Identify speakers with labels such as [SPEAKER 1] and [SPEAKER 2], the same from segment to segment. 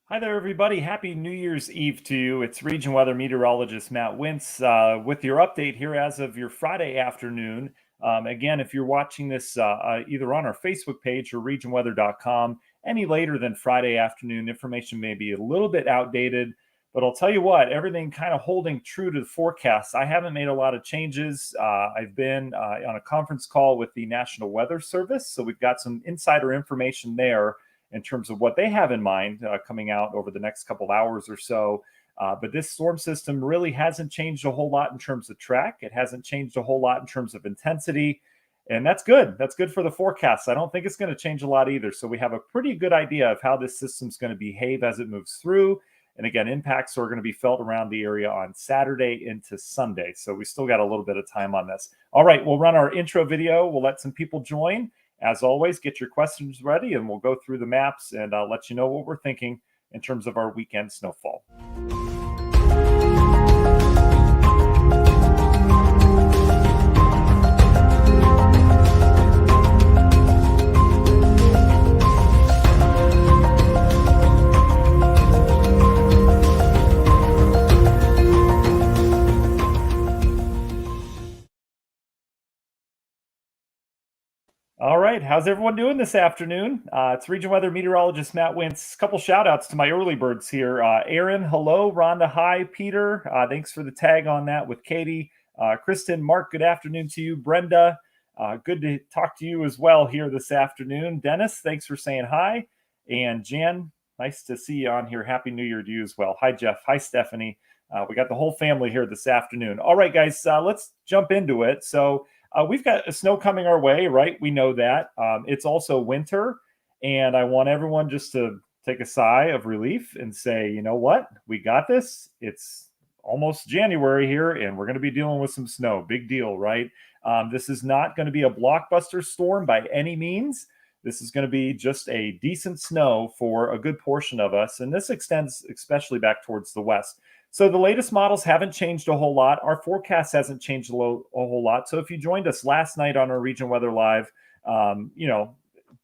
[SPEAKER 1] Hi there, everybody. Happy New Year's Eve to you. It's Region Weather Meteorologist Matt Wintz with your update here as of your Friday afternoon. Again, if you're watching this either on our Facebook page or regionweather.com any later than Friday afternoon, information may be a little bit outdated, but I'll tell you what, everything kind of holding true to the forecast. I haven't made a lot of changes. I've been on a conference call with the National Weather Service, so we've got some insider information there in terms of what they have in mind coming out over the next couple hours or so. But this storm system really hasn't changed a whole lot in terms of track. It hasn't changed a whole lot in terms of intensity. And that's good. That's good for the forecast. I don't think it's going to change a lot either. So we have a pretty good idea of how this system's going to behave as it moves through. And again, impacts are going to be felt around the area on Saturday into Sunday. So we still got a little bit of time on this. All right, we'll run our intro video. We'll let some people join. As always, get your questions ready and we'll go through the maps and I'll let you know what we're thinking in terms of our weekend snowfall. All right, how's everyone doing this afternoon? It's Region Weather Meteorologist Matt Wintz. A couple shout outs to my early birds here. Aaron, hello. Rhonda, hi. Peter, thanks for the tag on that with Katie. Kristen, Mark, good afternoon to you. Brenda, good to talk to you as well here this afternoon. Dennis, thanks for saying hi. And Jan, nice to see you on here. Happy New Year to you as well. Hi, Jeff. Hi, Stephanie. We got the whole family here this afternoon. All right, guys, let's jump into it. So, we've got snow coming our way, right? We know that. It's also winter, and I want everyone just to take a sigh of relief and say, you know what? We got this. It's almost January here, and we're going to be dealing with some snow. Big deal, right? This is not going to be a blockbuster storm by any means. This is going to be just a decent snow for a good portion of us, and this extends especially back towards the west. So the latest models haven't changed a whole lot. Our forecast hasn't changed a whole lot. So if you joined us last night on our Region Weather Live,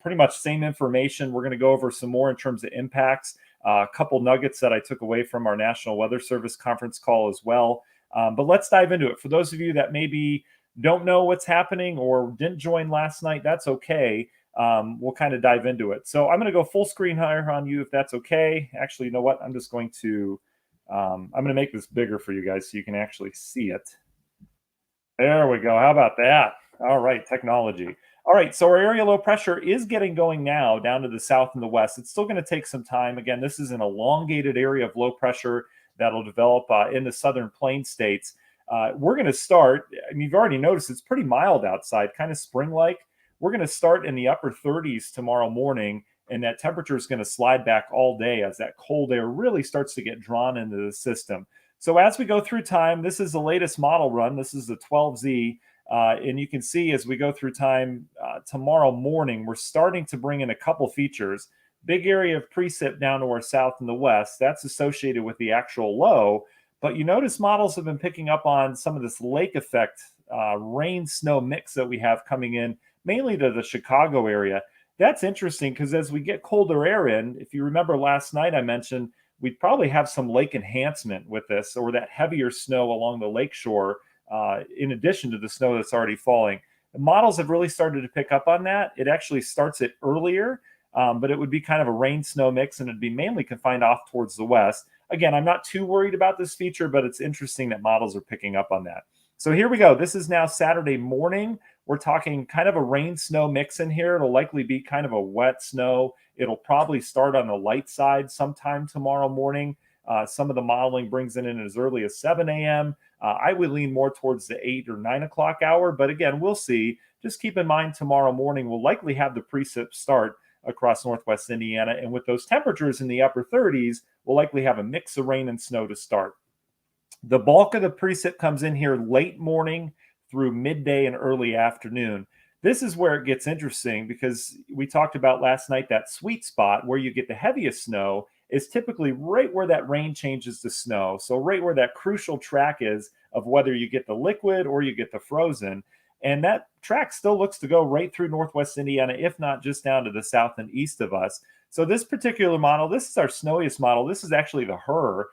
[SPEAKER 1] pretty much same information. We're going to go over some more in terms of impacts. A couple nuggets that I took away from our National Weather Service conference call as well. But let's dive into it. For those of you that maybe don't know what's happening or didn't join last night, that's okay. We'll kind of dive into it. So I'm going to go full screen here on you if that's okay. Actually, you know what? I'm just going to I'm going to make this bigger for you guys so you can actually see it. There we go. How about that? All right, technology. All right, so our area low pressure is getting going now down to the south and the west. It's still going to take some time. Again, this is an elongated area of low pressure that'll develop in the southern plain states. We're going to start, I mean, you've already noticed it's pretty mild outside, kind of spring-like. We're going to start in the upper 30s tomorrow morning, and that temperature is going to slide back all day as that cold air really starts to get drawn into the system. So as we go through time, this is the latest model run. This is the 12Z. And you can see as we go through time tomorrow morning, we're starting to bring in a couple features. Big area of precip down to our south and the west. That's associated with the actual low. But you notice models have been picking up on some of this lake effect rain snow mix that we have coming in, mainly to the Chicago area. That's interesting because as we get colder air in, if you remember last night, I mentioned we'd probably have some lake enhancement with this or that heavier snow along the lakeshore in addition to the snow that's already falling. The models have really started to pick up on that. It actually starts it earlier, but it would be kind of a rain snow mix and it'd be mainly confined off towards the west. Again, I'm not too worried about this feature, but it's interesting that models are picking up on that. So here we go. This is now Saturday morning. We're talking kind of a rain snow mix in here. It'll likely be kind of a wet snow. It'll probably start on the light side sometime tomorrow morning. Some of the modeling brings it in as early as 7 a.m. I would lean more towards the 8 or 9 o'clock hour, but again, we'll see. Just keep in mind tomorrow morning, we'll likely have the precip start across northwest Indiana. And with those temperatures in the upper 30s, we'll likely have a mix of rain and snow to start. The bulk of the precip comes in here late morning through midday and early afternoon. This is where it gets interesting because we talked about last night that sweet spot where you get the heaviest snow is typically right where that rain changes to snow. So right where that crucial track is of whether you get the liquid or you get the frozen. And that track still looks to go right through northwest Indiana, if not just down to the south and east of us. So this particular model, this is our snowiest model. This is actually the HRRR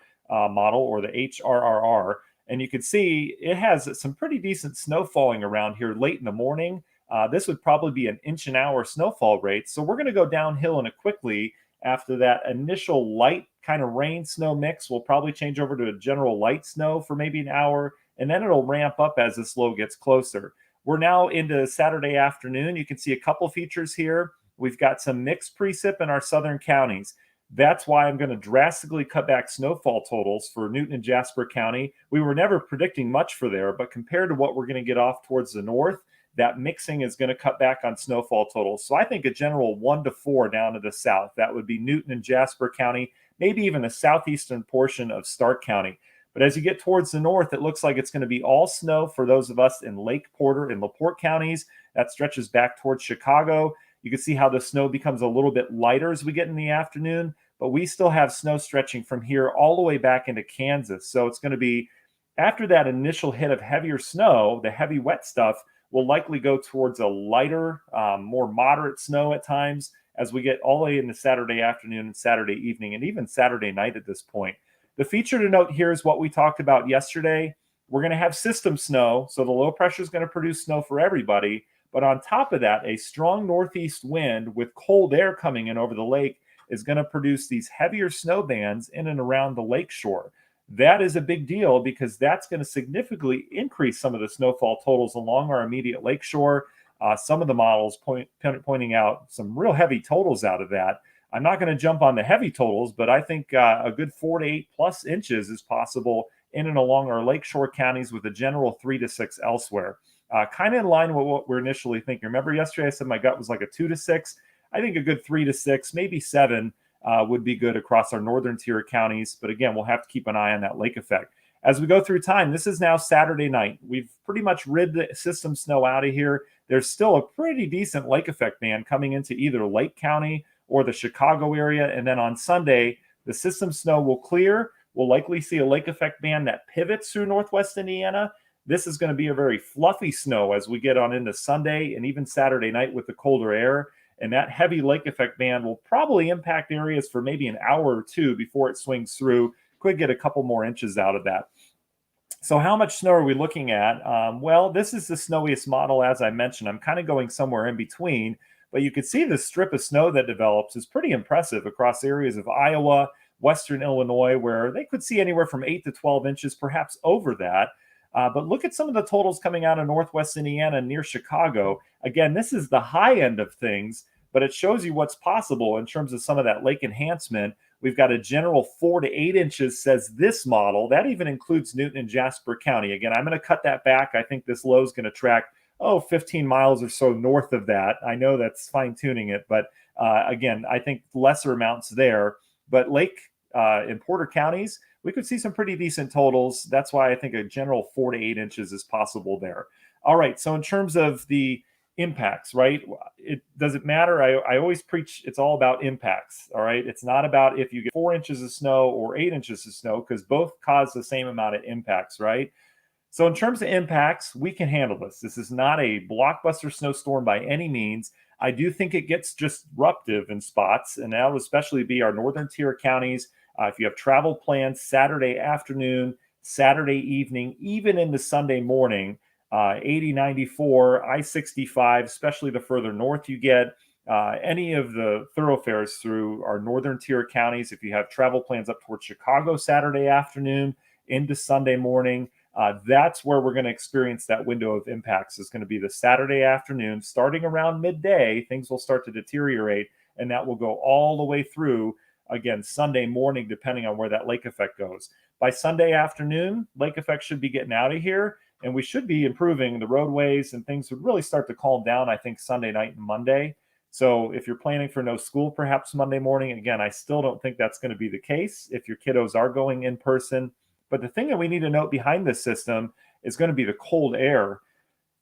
[SPEAKER 1] model, or the HRRR. And you can see it has some pretty decent snow falling around here late in the morning. This would probably be an inch an hour snowfall rate. So we're going to go downhill in it quickly. After that initial light kind of rain snow mix, we'll probably change over to a general light snow for maybe an hour, and then it'll ramp up as this low gets closer. We're now into Saturday afternoon. You can see a couple features here. We've got some mixed precip in our southern counties. That's why I'm going to drastically cut back snowfall totals for Newton and Jasper County. We were never predicting much for there, but compared to what we're going to get off towards the north, that mixing is going to cut back on snowfall totals. So I think a general 1 to 4 down to the south. That would be Newton and Jasper County, maybe even the southeastern portion of Stark County. But as you get towards the north, it looks like it's going to be all snow for those of us in Lake Porter and LaPorte counties. That stretches back towards Chicago. You can see how the snow becomes a little bit lighter as we get in the afternoon, but we still have snow stretching from here all the way back into Kansas. So it's going to be, after that initial hit of heavier snow, the heavy wet stuff will likely go towards a lighter, more moderate snow at times as we get all the way into Saturday afternoon and Saturday evening, and even Saturday night at this point. The feature to note here is what we talked about yesterday. We're going to have system snow, so the low pressure is going to produce snow for everybody. But on top of that, a strong northeast wind with cold air coming in over the lake is going to produce these heavier snow bands in and around the lake shore. That is a big deal because that's going to significantly increase some of the snowfall totals along our immediate lake shore. Some of the models pointing out some real heavy totals out of that. I'm not going to jump on the heavy totals, but I think a good 4 to 8 plus inches is possible in and along our lakeshore counties, with a general 3 to 6 elsewhere. Kind of in line with what we're initially thinking. Remember yesterday I said my gut was like a 2 to 6. I think a good 3 to 6, maybe 7 would be good across our northern tier counties. But again, we'll have to keep an eye on that lake effect. As we go through time, this is now Saturday night. We've pretty much rid the system snow out of here. There's still a pretty decent lake effect band coming into either Lake County or the Chicago area. And then on Sunday, the system snow will clear. We'll likely see a lake effect band that pivots through northwest Indiana. This is going to be a very fluffy snow as we get on into Sunday and even Saturday night with the colder air. And that heavy lake effect band will probably impact areas for maybe an hour or two before it swings through. Could get a couple more inches out of that. So how much snow are we looking at? Well, this is the snowiest model, as I mentioned. I'm kind of going somewhere in between, but you can see the strip of snow that develops is pretty impressive across areas of Iowa, western Illinois, where they could see anywhere from 8 to 12 inches, perhaps over that. But look at some of the totals coming out of northwest Indiana near Chicago. Again, this is the high end of things, but it shows you what's possible in terms of some of that lake enhancement. We've got a general 4 to 8 inches, says this model. That even includes Newton and Jasper County. Again, I'm going to cut that back. I think this low is going to track, 15 miles or so north of that. I know that's fine-tuning it, but again, I think lesser amounts there. But Lake in Porter counties, we could see some pretty decent totals. That's why I think a general 4 to 8 inches is possible there. All right, so in terms of the impacts, right? It doesn't matter. I always preach it's all about impacts. All right. It's not about if you get 4 inches of snow or 8 inches of snow, because both cause the same amount of impacts, right? So in terms of impacts, we can handle this. This is not a blockbuster snowstorm by any means. I do think it gets disruptive in spots, and that will especially be our northern tier counties. If you have travel plans Saturday afternoon, Saturday evening, even into Sunday morning, 80, 94, I-65, especially the further north you get, any of the thoroughfares through our northern tier counties. If you have travel plans up towards Chicago Saturday afternoon into Sunday morning, that's where we're going to experience that window of impacts. Is going to be the Saturday afternoon. Starting around midday, things will start to deteriorate, and that will go all the way through, again, Sunday morning, depending on where that lake effect goes. By Sunday afternoon, lake effect should be getting out of here, and we should be improving the roadways, and things would really start to calm down, I think, Sunday night and Monday. So if you're planning for no school, perhaps Monday morning, again, I still don't think that's going to be the case if your kiddos are going in person. But the thing that we need to note behind this system is going to be the cold air.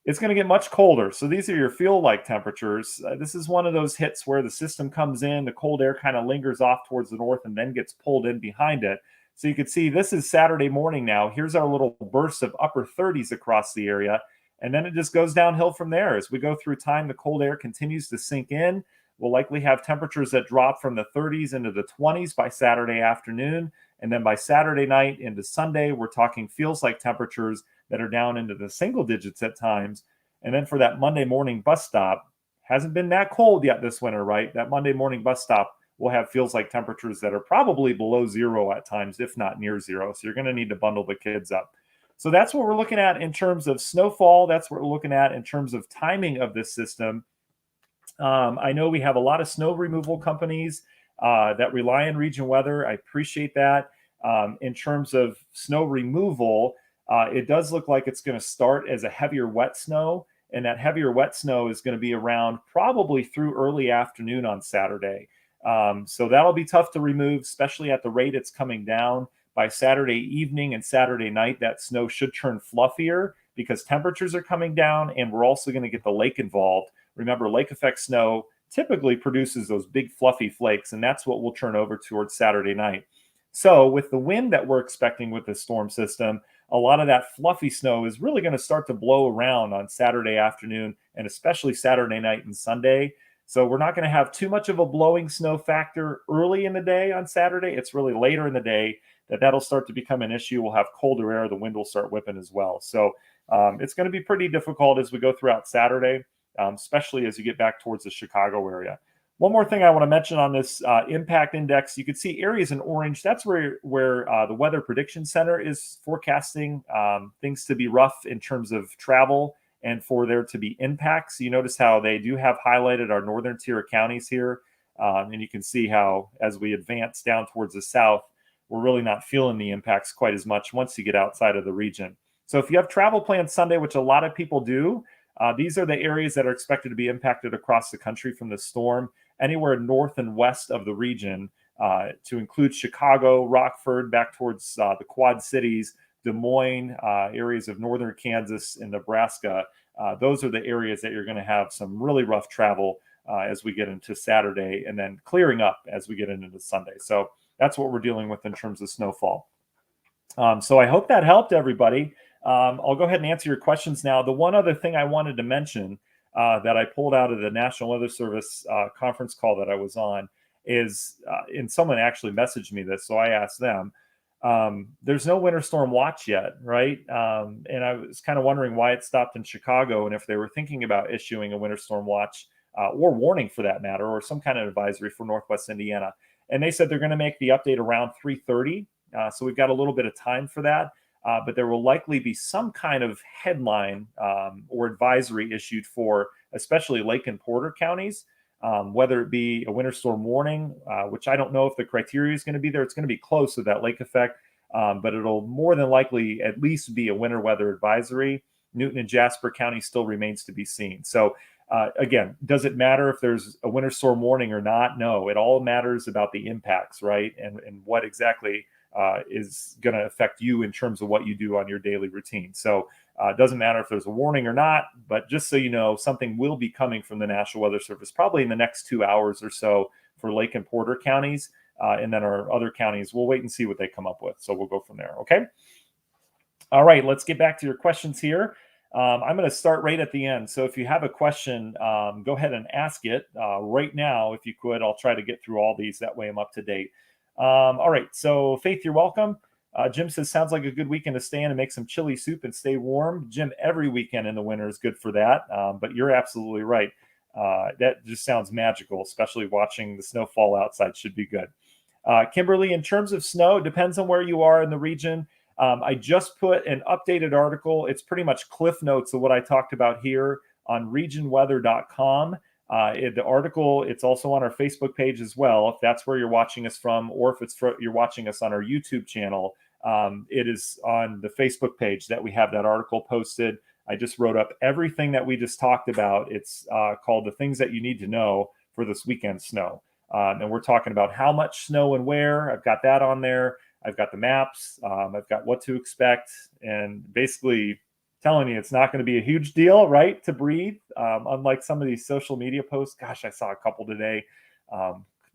[SPEAKER 1] It's going to get much colder. So these are your feel-like temperatures. This is one of those hits where the system comes in, the cold air kind of lingers off towards the north and then gets pulled in behind it. So you can see this is Saturday morning now. Here's our little burst of upper 30s across the area. And then it just goes downhill from there. As we go through time, the cold air continues to sink in. We'll likely have temperatures that drop from the 30s into the 20s by Saturday afternoon. And then by Saturday night into Sunday, we're talking feels like temperatures that are down into the single digits at times. And then for that Monday morning bus stop, hasn't been that cold yet this winter, right? That Monday morning bus stop will have feels like temperatures that are probably below zero at times, if not near zero. So you're going to need to bundle the kids up. So that's what we're looking at in terms of snowfall. That's what we're looking at in terms of timing of this system. I know we have a lot of snow removal companies that rely on region weather. I appreciate that. In terms of snow removal, it does look like it's going to start as a heavier wet snow, and that heavier wet snow is going to be around probably through early afternoon on Saturday. So that'll be tough to remove, especially at the rate it's coming down. By Saturday evening and Saturday night, that snow should turn fluffier because temperatures are coming down, and we're also going to get the lake involved. Remember, lake effect snow typically produces those big fluffy flakes, and that's what we'll turn over towards Saturday night. So with the wind that we're expecting with this storm system, a lot of that fluffy snow is really going to start to blow around on Saturday afternoon and especially Saturday night and Sunday. So we're not going to have too much of a blowing snow factor early in the day on Saturday. It's really later in the day that'll start to become an issue. We'll have colder air. The wind will start whipping as well. So it's going to be pretty difficult as we go throughout Saturday, especially as you get back towards the Chicago area. One more thing I want to mention on this impact index, you can see areas in orange. That's where the Weather Prediction Center is forecasting things to be rough in terms of travel and for there to be impacts. You notice how they do have highlighted our northern tier counties here. And you can see how as we advance down towards the south, we're really not feeling the impacts quite as much once you get outside of the region. So if you have travel plans Sunday, which a lot of people do, these are the areas that are expected to be impacted across the country from the storm, anywhere north and west of the region, to include Chicago, Rockford, back towards the Quad Cities, Des Moines, areas of northern Kansas and Nebraska. Those are the areas that you're going to have some really rough travel as we get into Saturday, and then clearing up as we get into Sunday. So that's what we're dealing with in terms of snowfall. So I hope that helped everybody. I'll go ahead and answer your questions now. The one other thing I wanted to mention that I pulled out of the National Weather Service conference call that I was on is, and someone actually messaged me this, so I asked them, there's no winter storm watch yet, right? And I was kind of wondering why it stopped in Chicago and if they were thinking about issuing a winter storm watch or warning for that matter, or some kind of advisory for Northwest Indiana. And they said they're going to make the update around 3:30. So we've got a little bit of time for that. But there will likely be some kind of headline or advisory issued for especially Lake and Porter counties, whether it be a winter storm warning, which I don't know if the criteria is going to be there. It's going to be close to that lake effect, but it'll more than likely at least be a winter weather advisory. Newton and Jasper County still remains to be seen. So again, does it matter if there's a winter storm warning or not? No, it all matters about the impacts, right? And what exactly is going to affect you in terms of what you do on your daily routine. So it doesn't matter if there's a warning or not, but just so you know, something will be coming from the National Weather Service probably in the next 2 hours or so for Lake and Porter counties. And then our other counties, we'll wait and see what they come up with. So we'll go from there. Okay. All right, let's get back to your questions here. I'm going to start right at the end. So if you have a question, go ahead and ask it right now. If you could, I'll try to get through all these. That way I'm up to date. All right. So Faith, you're welcome. Jim says, sounds like a good weekend to stay in and make some chili soup and stay warm. Jim, every weekend in the winter is good for that. But you're absolutely right. That just sounds magical, especially watching the snow fall outside should be good. Kimberly, in terms of snow, it depends on where you are in the region. I just put an updated article. It's pretty much cliff notes of what I talked about here on regionweather.com. The article, it's also on our Facebook page as well, if that's where you're watching us from, or if you're watching us on our YouTube channel. It is on the Facebook page that we have that article posted. I just wrote up everything that we just talked about. It's called The Things That You Need to Know for This Weekend Snow. And we're talking about how much snow and where. I've got that on there. I've got the maps. I've got what to expect, and basically telling you it's not going to be a huge deal, right, to breathe. Unlike some of these social media posts. Gosh, I saw a couple today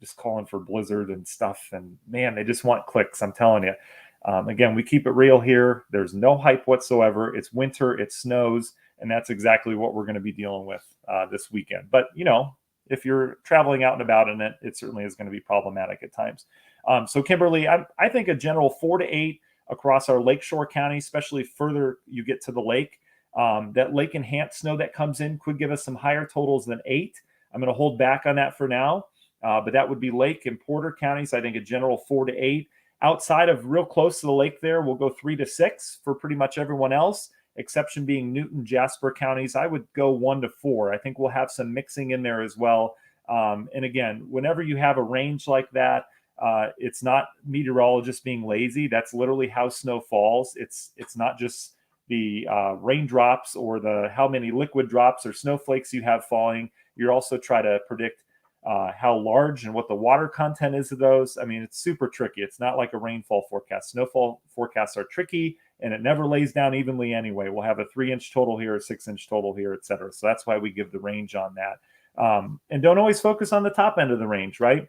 [SPEAKER 1] just calling for blizzard and stuff. And man, they just want clicks, I'm telling you. Again, we keep it real here. There's no hype whatsoever. It's winter, it snows, and that's exactly what we're going to be dealing with this weekend. But, you know, if you're traveling out and about in it, it certainly is going to be problematic at times. So Kimberly, I think a general 4 to 8 across our lakeshore counties, especially further you get to the lake. That lake enhanced snow that comes in could give us some higher totals than 8. I'm going to hold back on that for now, but that would be Lake and Porter counties. I think a general 4 to 8. Outside of real close to the lake there, we'll go 3 to 6 for pretty much everyone else, exception being Newton, Jasper counties. I would go 1 to 4. I think we'll have some mixing in there as well. And again, whenever you have a range like that, it's not meteorologists being lazy. That's literally how snow falls. It's not just the raindrops or the how many liquid drops or snowflakes you have falling. You're also trying to predict how large and what the water content is of those. I mean, it's super tricky. It's not like a rainfall forecast. Snowfall forecasts are tricky, and it never lays down evenly anyway. We'll have a 3-inch total here, a 6-inch total here, et cetera. So that's why we give the range on that. And don't always focus on the top end of the range, right?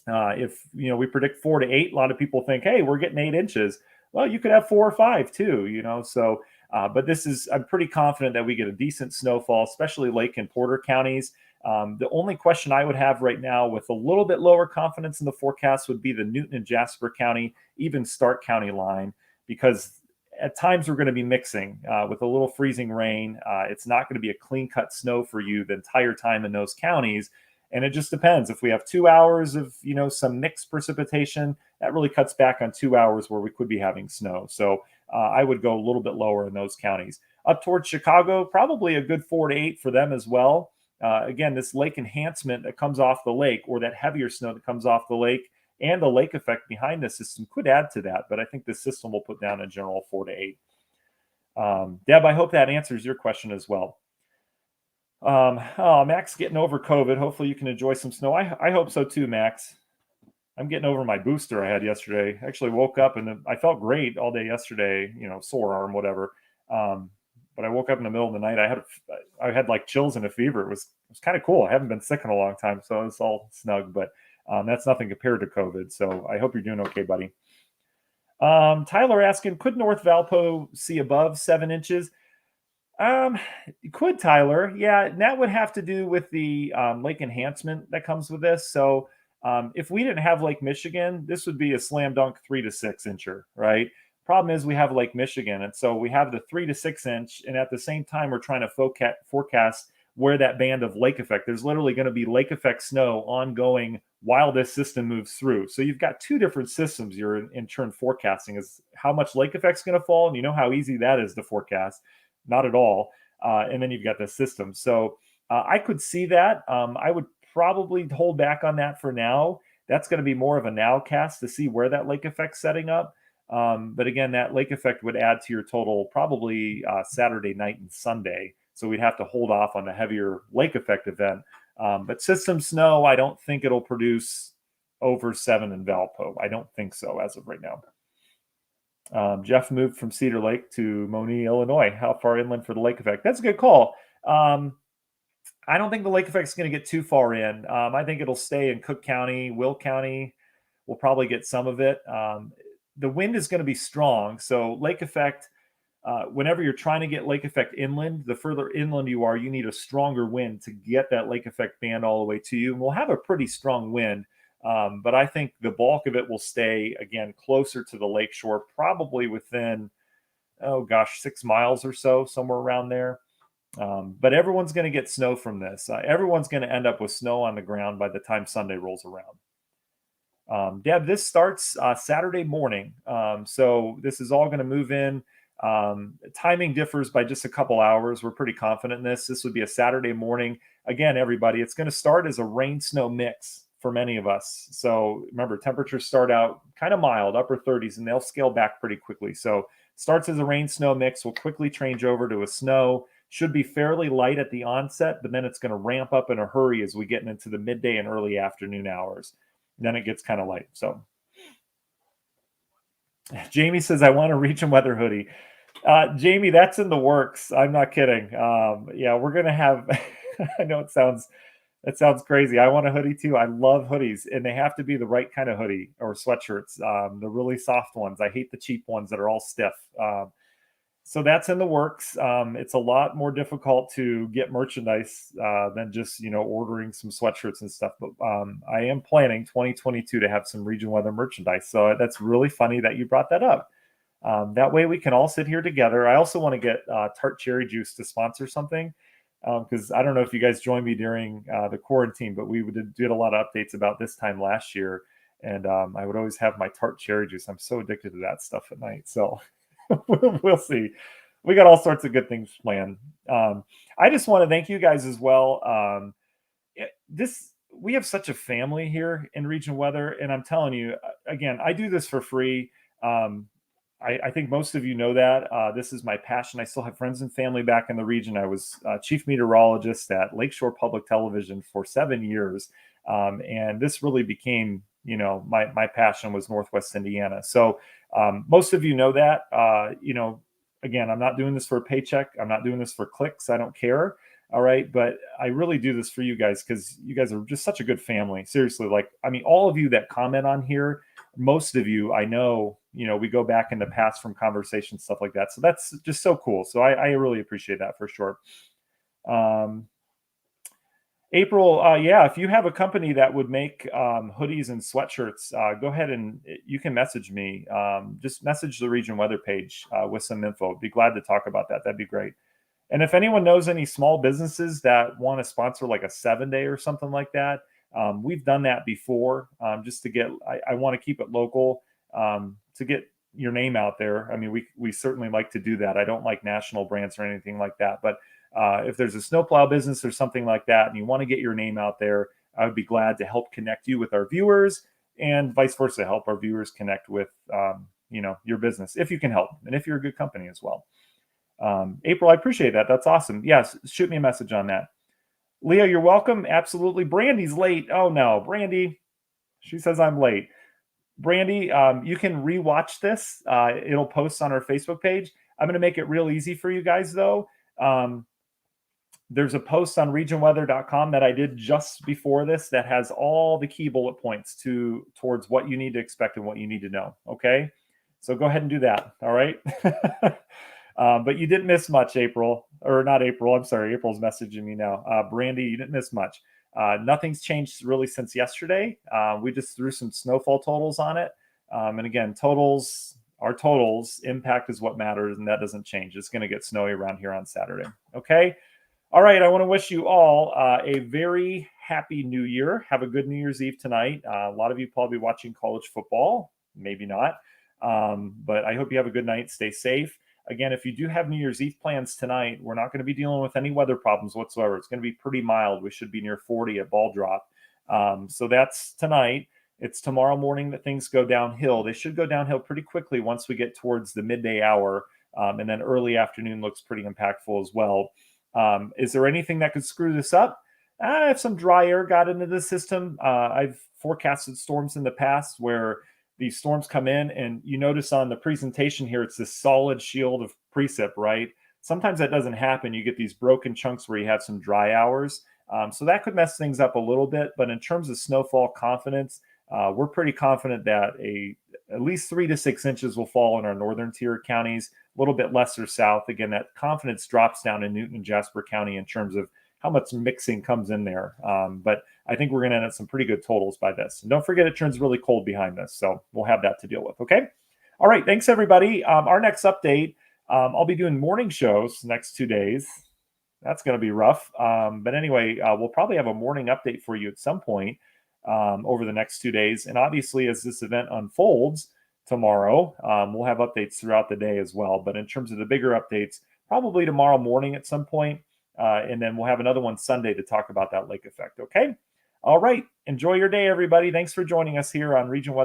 [SPEAKER 1] If we predict 4 to 8, a lot of people think, hey, we're getting 8 inches. Well, you could have 4 or 5 too, So, but I'm pretty confident that we get a decent snowfall, especially Lake and Porter counties. The only question I would have right now with a little bit lower confidence in the forecast would be the Newton and Jasper County, even Stark County line, because at times we're going to be mixing with a little freezing rain. It's not going to be a clean cut snow for you the entire time in those counties. And it just depends. If we have 2 hours of, some mixed precipitation, that really cuts back on 2 hours where we could be having snow. So I would go a little bit lower in those counties. Up towards Chicago, probably a good 4 to 8 for them as well. Again, this lake enhancement that comes off the lake, or that heavier snow that comes off the lake, and the lake effect behind the system could add to that. But I think the system will put down a general 4 to 8. Deb, I hope that answers your question as well. Max getting over COVID. Hopefully you can enjoy some snow. I hope so too, Max. I'm getting over my booster I had yesterday. Actually woke up and I felt great all day yesterday, sore arm, whatever. But I woke up in the middle of the night. I had like chills and a fever. It was kind of cool. I haven't been sick in a long time, so it's all snug, but that's nothing compared to COVID. So I hope you're doing okay, buddy. Tyler asking, could North Valpo see above 7 inches? Could, Tyler? Yeah, and that would have to do with the lake enhancement that comes with this. So if we didn't have Lake Michigan, this would be a slam dunk 3 to 6 incher, right? Problem is we have Lake Michigan, and so we have the 3 to 6 inch, and at the same time we're trying to forecast where that band of lake effect. There's literally going to be lake effect snow ongoing while this system moves through. So you've got 2 different systems you're in turn forecasting: is how much lake effect's going to fall, and you know how easy that is to forecast. Not at all. And then you've got the system. So I could see that. I would probably hold back on that for now. That's going to be more of a nowcast to see where that lake effect's setting up. But again, that lake effect would add to your total probably Saturday night and Sunday. So we'd have to hold off on the heavier lake effect event. But system snow, I don't think it'll produce over 7 in Valpo. I don't think so as of right now. Jeff moved from Cedar Lake to Moni, Illinois. How far inland for the lake effect? That's a good call. I don't think the lake effect is going to get too far in. I think it'll stay in Cook County, Will County. We'll probably get some of it. The wind is going to be strong. So lake effect, whenever you're trying to get lake effect inland, the further inland you are, you need a stronger wind to get that lake effect band all the way to you. And we'll have a pretty strong wind. But I think the bulk of it will stay, again, closer to the lakeshore, probably within, 6 miles or so, somewhere around there. But everyone's going to get snow from this. Everyone's going to end up with snow on the ground by the time Sunday rolls around. Deb, this starts Saturday morning. So this is all going to move in. Timing differs by just a couple hours. We're pretty confident in this. This would be a Saturday morning. Again, everybody, it's going to start as a rain-snow mix for many of us. So remember, temperatures start out kind of mild, upper 30s, and they'll scale back pretty quickly. So starts as a rain-snow mix, will quickly change over to a snow. Should be fairly light at the onset, but then it's going to ramp up in a hurry as we get into the midday and early afternoon hours. And then it gets kind of light. So Jamie says, I want a Region Weather hoodie. Jamie, that's in the works. I'm not kidding. Yeah, we're going to have, I know it sounds crazy. I want a hoodie too. I love hoodies, and they have to be the right kind of hoodie or sweatshirts. The really soft ones. I hate the cheap ones that are all stiff. So that's in the works. It's a lot more difficult to get merchandise than just ordering some sweatshirts and stuff. But I am planning 2022 to have some region weather merchandise. So that's really funny that you brought that up. That way we can all sit here together. I also want to get Tart Cherry Juice to sponsor something because I don't know if you guys joined me during the quarantine, but we did a lot of updates about this time last year. And I would always have my Tart Cherry Juice. I'm so addicted to that stuff at night. So we'll see. We got all sorts of good things planned. I just want to thank you guys as well. We have such a family here in Region Weather, and I'm telling you, again, I do this for free. I think most of you know that. This is my passion. I still have friends and family back in the region. I was chief meteorologist at Lakeshore Public Television for 7 years, and this really became, my passion was Northwest Indiana. So most of you know that. Again, I'm not doing this for a paycheck. I'm not doing this for clicks. I don't care. All right. But I really do this for you guys because you guys are just such a good family. Seriously. All of you that comment on here, most of you, I know, we go back in the past from conversations, stuff like that. So that's just so cool. So I really appreciate that for sure. April, yeah, if you have a company that would make hoodies and sweatshirts, go ahead and you can message me. Just message the Region Weather page with some info. Be glad to talk about that. That'd be great. And if anyone knows any small businesses that want to sponsor like a 7-day or something like that, we've done that before. Just to get, I want to keep it local to get your name out there. I mean, we certainly like to do that. I don't like national brands or anything like that, but if there's a snowplow business or something like that, and you want to get your name out there, I would be glad to help connect you with our viewers, and vice versa, help our viewers connect with your business if you can help, and if you're a good company as well. April, I appreciate that. That's awesome. Yes, shoot me a message on that. Leah, you're welcome. Absolutely. Brandy's late. Oh no, Brandy. She says I'm late. Brandy, you can rewatch this. It'll post on our Facebook page. I'm going to make it real easy for you guys though. There's a post on regionweather.com that I did just before this that has all the key bullet points towards what you need to expect and what you need to know. Okay. So go ahead and do that. All right. But you didn't miss much, April, or not April. I'm sorry. April's messaging me now. Brandy, you didn't miss much. Nothing's changed really since yesterday. We just threw some snowfall totals on it. And again, our totals impact is what matters, and that doesn't change. It's going to get snowy around here on Saturday. Okay. All right. I want to wish you all a very happy New Year. Have a good New Year's Eve tonight. A lot of you probably watching college football, maybe not. But I hope you have a good night. Stay safe. Again, if you do have New Year's Eve plans tonight, we're not going to be dealing with any weather problems whatsoever. It's going to be pretty mild. We should be near 40 at ball drop. So that's tonight. It's tomorrow morning that things go downhill. They should go downhill pretty quickly once we get towards the midday hour. And then early afternoon looks pretty impactful as well. Is there anything that could screw this up? If some dry air got into the system, I've forecasted storms in the past where these storms come in, and you notice on the presentation here, it's this solid shield of precip, right? Sometimes that doesn't happen. You get these broken chunks where you have some dry hours. So that could mess things up a little bit. But in terms of snowfall confidence, we're pretty confident that at least 3 to 6 inches will fall in our northern tier counties, a little bit lesser south. Again, that confidence drops down in Newton and Jasper County in terms of how much mixing comes in there. But I think we're going to end up some pretty good totals by this. And don't forget, it turns really cold behind this. So we'll have that to deal with. Okay. All right. Thanks, everybody. Our next update, I'll be doing morning shows next 2 days. That's going to be rough. But anyway, we'll probably have a morning update for you at some point over the next 2 days. And obviously, as this event unfolds tomorrow, we'll have updates throughout the day as well. But in terms of the bigger updates, probably tomorrow morning at some point. And then we'll have another one Sunday to talk about that lake effect. Okay. All right. Enjoy your day, everybody. Thanks for joining us here on Region Weather.